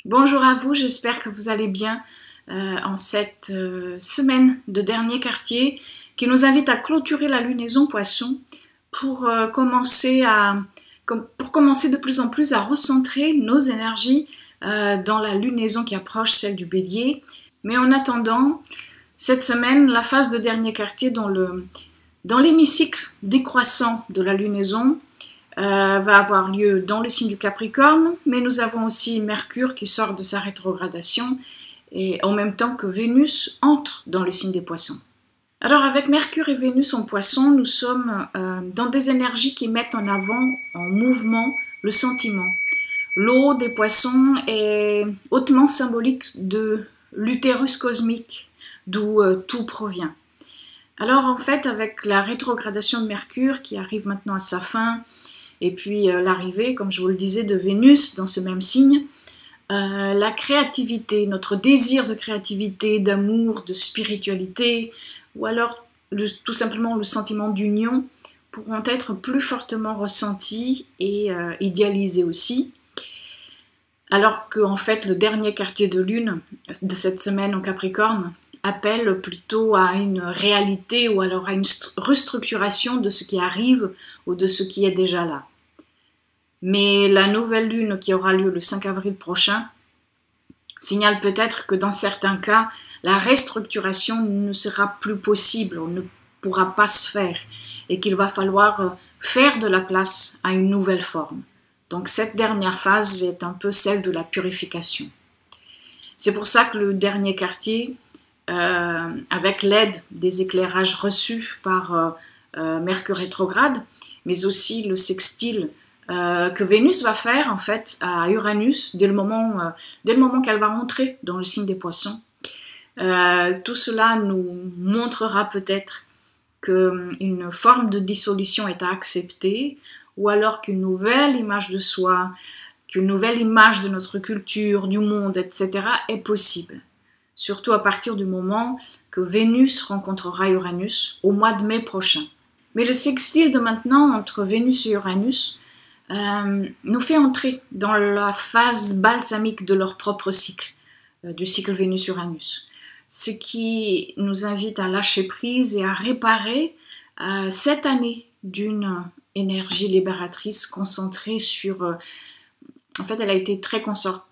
Bonjour à vous, j'espère que vous allez bien en cette semaine de dernier quartier qui nous invite à clôturer la lunaison Poisson pour commencer de plus en plus à recentrer nos énergies dans la lunaison qui approche celle du Bélier. Mais en attendant, cette semaine, la phase de dernier quartier dans l'hémicycle décroissant de la lunaison va avoir lieu dans le signe du Capricorne, mais nous avons aussi Mercure qui sort de sa rétrogradation et en même temps que Vénus entre dans le signe des Poissons. Alors avec Mercure et Vénus en Poissons, nous sommes dans des énergies qui mettent en avant, en mouvement, le sentiment. L'eau des Poissons est hautement symbolique de l'utérus cosmique, d'où tout provient. Alors en fait, avec la rétrogradation de Mercure qui arrive maintenant à sa fin, et puis l'arrivée, comme je vous le disais, de Vénus dans ce même signe, la créativité, notre désir de créativité, d'amour, de spiritualité, ou alors tout simplement le sentiment d'union, pourront être plus fortement ressentis et idéalisés aussi. Alors qu'en fait, le dernier quartier de lune de cette semaine en Capricorne appelle plutôt à une réalité ou alors à une restructuration de ce qui arrive ou de ce qui est déjà là. Mais la nouvelle lune qui aura lieu le 5 avril prochain signale peut-être que dans certains cas, la restructuration ne sera plus possible, on ne pourra pas se faire et qu'il va falloir faire de la place à une nouvelle forme. Donc cette dernière phase est un peu celle de la purification. C'est pour ça que le dernier quartier, avec l'aide des éclairages reçus par Mercure rétrograde, mais aussi le sextile que Vénus va faire en fait à Uranus dès le moment qu'elle va rentrer dans le signe des Poissons. Tout cela nous montrera peut-être qu'une forme de dissolution est à accepter, ou alors qu'une nouvelle image de soi, qu'une nouvelle image de notre culture, du monde, etc. est possible. Surtout à partir du moment que Vénus rencontrera Uranus au mois de mai prochain. Mais le sextile de maintenant entre Vénus et Uranus nous fait entrer dans la phase balsamique de leur propre cycle, du cycle Vénus-Uranus. Ce qui nous invite à lâcher prise et à réparer cette année d'une énergie libératrice concentrée sur... En fait, elle a été très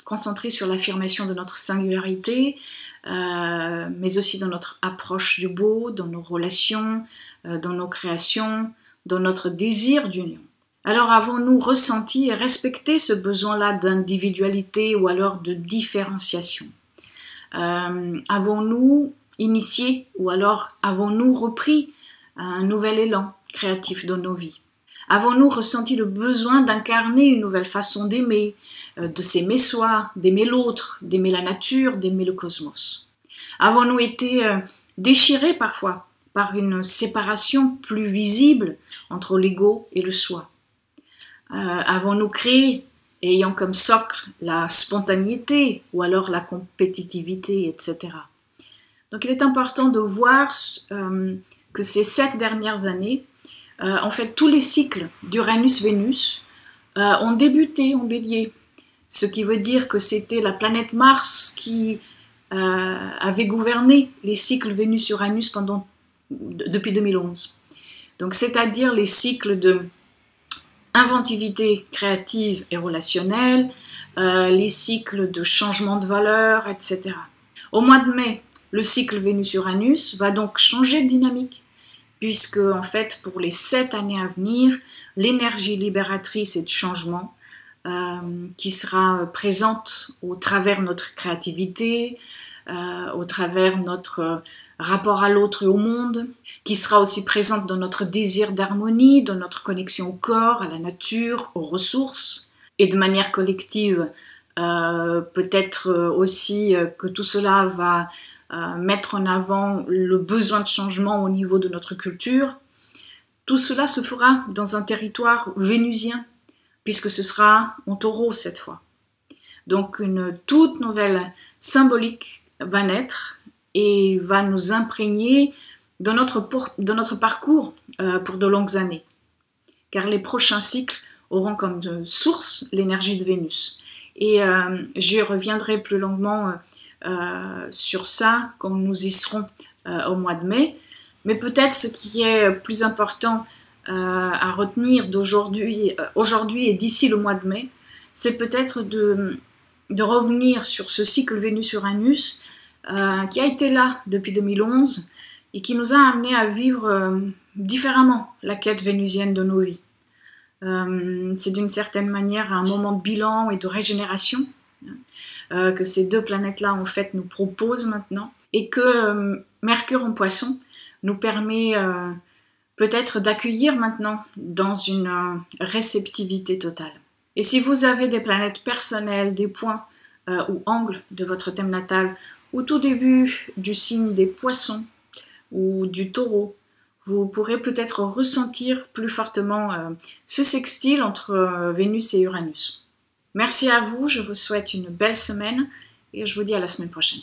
concentrée sur l'affirmation de notre singularité, mais aussi dans notre approche du beau, dans nos relations, dans nos créations, dans notre désir d'union. Alors avons-nous ressenti et respecté ce besoin-là d'individualité ou alors de différenciation? Avons-nous initié ou alors avons-nous repris un nouvel élan créatif dans nos vies? Avons-nous ressenti le besoin d'incarner une nouvelle façon d'aimer, de s'aimer soi, d'aimer l'autre, d'aimer la nature, d'aimer le cosmos? Avons-nous été déchirés parfois par une séparation plus visible entre l'ego et le soi? Avons-nous créé, ayant comme socle la spontanéité ou alors la compétitivité, etc. Donc il est important de voir que ces 7 dernières années, en fait, tous les cycles d'Uranus-Vénus ont débuté en Bélier, ce qui veut dire que c'était la planète Mars qui avait gouverné les cycles Vénus-Uranus depuis 2011. Donc, c'est-à-dire les cycles de inventivité créative et relationnelle, les cycles de changement de valeur, etc. Au mois de mai, le cycle Vénus-Uranus va donc changer de dynamique, puisque en fait pour les 7 années à venir, l'énergie libératrice et de changement qui sera présente au travers de notre créativité, au travers de notre rapport à l'autre et au monde, qui sera aussi présente dans notre désir d'harmonie, dans notre connexion au corps, à la nature, aux ressources, et de manière collective, peut-être aussi que tout cela va mettre en avant le besoin de changement au niveau de notre culture. Tout cela se fera dans un territoire vénusien, puisque ce sera en taureau cette fois. Donc une toute nouvelle symbolique va naître et va nous imprégner dans notre parcours pour de longues années. Car les prochains cycles auront comme source l'énergie de Vénus. Et j'y reviendrai plus longuement sur ça quand nous y serons au mois de mai. Mais peut-être ce qui est plus important à retenir d'aujourd'hui et d'ici le mois de mai, c'est peut-être de revenir sur ce cycle Vénus-Uranus qui a été là depuis 2011 et qui nous a amenés à vivre différemment la quête vénusienne de nos vies. C'est d'une certaine manière un moment de bilan et de régénération que ces deux planètes-là en fait nous proposent maintenant, et que Mercure en Poisson nous permet peut-être d'accueillir maintenant dans une réceptivité totale. Et si vous avez des planètes personnelles, des points ou angles de votre thème natal au tout début du signe des Poissons ou du Taureau, vous pourrez peut-être ressentir plus fortement ce sextile entre Vénus et Uranus. Merci à vous, je vous souhaite une belle semaine et je vous dis à la semaine prochaine.